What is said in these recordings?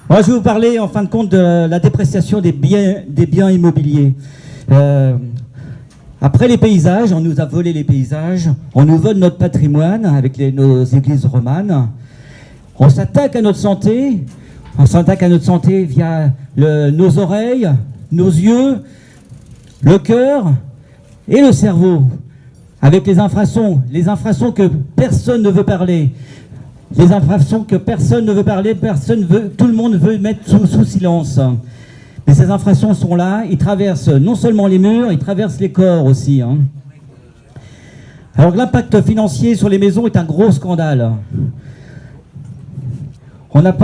Moi, je vais vous parler en fin de compte de la dépréciation des biens immobiliers. Après les paysages, on nous a volé les paysages, on nous vole notre patrimoine avec nos églises romanes. On s'attaque à notre santé, via nos oreilles, nos yeux, le cœur et le cerveau, avec les infrasons que personne ne veut parler. Les infractions que personne ne veut parler, tout le monde veut mettre sous silence. Mais ces infractions sont là, ils traversent non seulement les murs, ils traversent les corps aussi. Alors l'impact financier sur les maisons est un gros scandale. Vous n'avez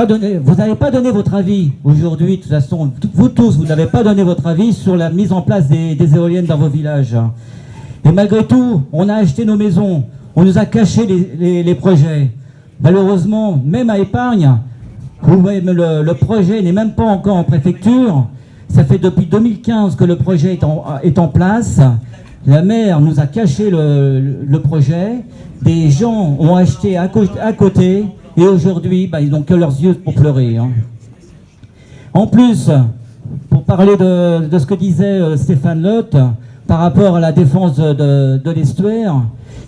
pas donné votre avis aujourd'hui, de toute façon, vous tous, vous n'avez pas donné votre avis sur la mise en place des éoliennes dans vos villages. Et malgré tout, on a acheté nos maisons, on nous a caché les projets. Malheureusement, même à Épargne, le projet n'est même pas encore en préfecture. Ça fait depuis 2015 que le projet est en place. La maire nous a caché le projet. Des gens ont acheté à côté. Et aujourd'hui, ils n'ont que leurs yeux pour pleurer. En plus, pour parler de ce que disait Stéphane Lotte, par rapport à la défense de l'estuaire,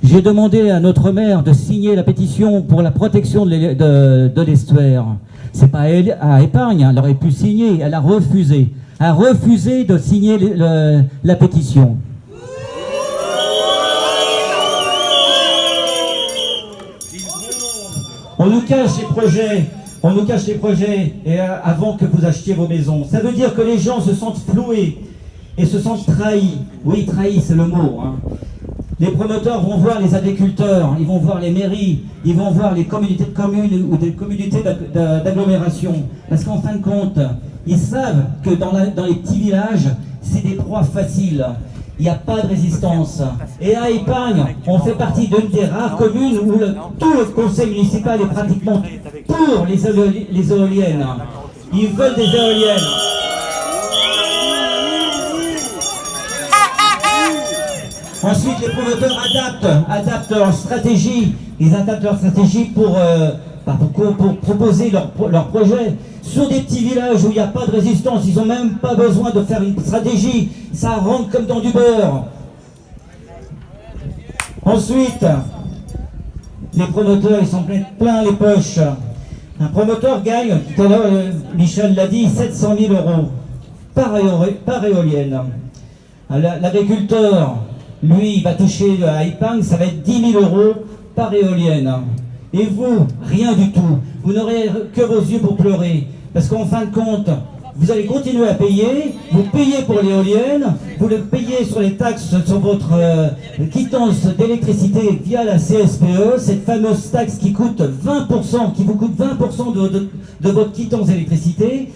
j'ai demandé à notre maire de signer la pétition pour la protection de l'estuaire. C'est pas à Épargne, elle aurait pu signer, elle a refusé. Elle a refusé de signer la pétition. On nous cache les projets, et avant que vous achetiez vos maisons. Ça veut dire que les gens se sentent floués et se sentent trahis. Oui, trahis, c'est le mot. Les promoteurs vont voir les agriculteurs, ils vont voir les mairies, ils vont voir les communautés de communes ou des communautés d'agglomération. Parce qu'en fin de compte, ils savent que dans les petits villages, c'est des proies faciles. Il n'y a pas de résistance. Et à Épargne, on fait partie d'une des rares communes où tout le conseil municipal est pratiquement pour les éoliennes. Ils veulent des éoliennes. Ensuite, les promoteurs adaptent leur stratégie. Ils adaptent leur stratégie pour proposer leur projet. Sur des petits villages où il n'y a pas de résistance, ils n'ont même pas besoin de faire une stratégie. Ça rentre comme dans du beurre. Ensuite, les promoteurs, ils s'en plein les poches. Un promoteur gagne, tout à l'heure, Michel l'a dit, 700 000 € par éolienne. L'agriculteur, lui, il va toucher à Épargne, ça va être 10 000 € par éolienne. Et vous, rien du tout. Vous n'aurez que vos yeux pour pleurer. Parce qu'en fin de compte, vous allez continuer à payer, vous payez pour l'éolienne, vous le payez sur les taxes, sur votre quittance d'électricité via la CSPE, cette fameuse taxe qui coûte 20%, qui vous coûte 20% de votre quittance d'électricité.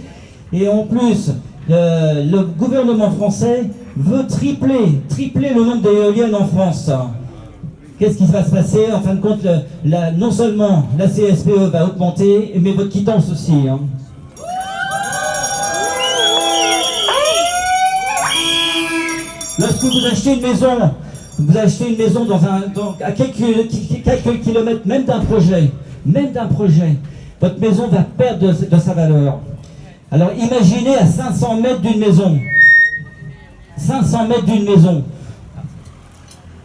Et en plus, le gouvernement français veut tripler le nombre d'éoliennes en France. Qu'est-ce qui va se passer? En fin de compte, non seulement la CSPE va augmenter, mais votre quittance aussi. Lorsque vous achetez une maison, à quelques kilomètres même d'un projet, votre maison va perdre de sa valeur. Alors imaginez à 500 mètres d'une maison. 500 mètres d'une maison.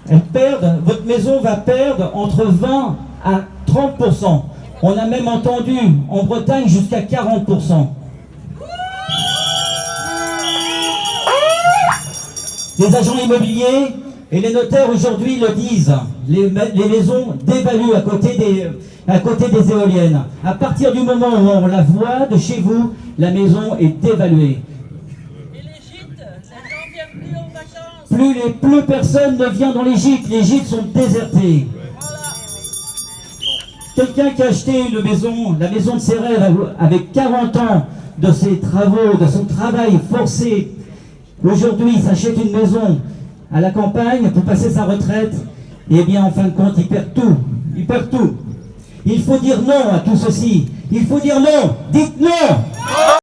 Votre maison va perdre entre 20 à 30%. On a même entendu en Bretagne jusqu'à 40%. Les agents immobiliers et les notaires aujourd'hui le disent. Les maisons dévaluent à côté des éoliennes. À partir du moment où on la voit de chez vous, la maison est dévaluée. Et les gîtes, les gens viennent plus en vacances. Plus personne ne vient dans les gîtes sont désertés. Quelqu'un qui a acheté la maison de ses rêves avec 40 ans de ses travaux, de son travail forcé, aujourd'hui il s'achète une maison à la campagne pour passer sa retraite, et bien en fin de compte il perd tout. Il faut dire non à tout ceci. Il faut dire non. Dites non.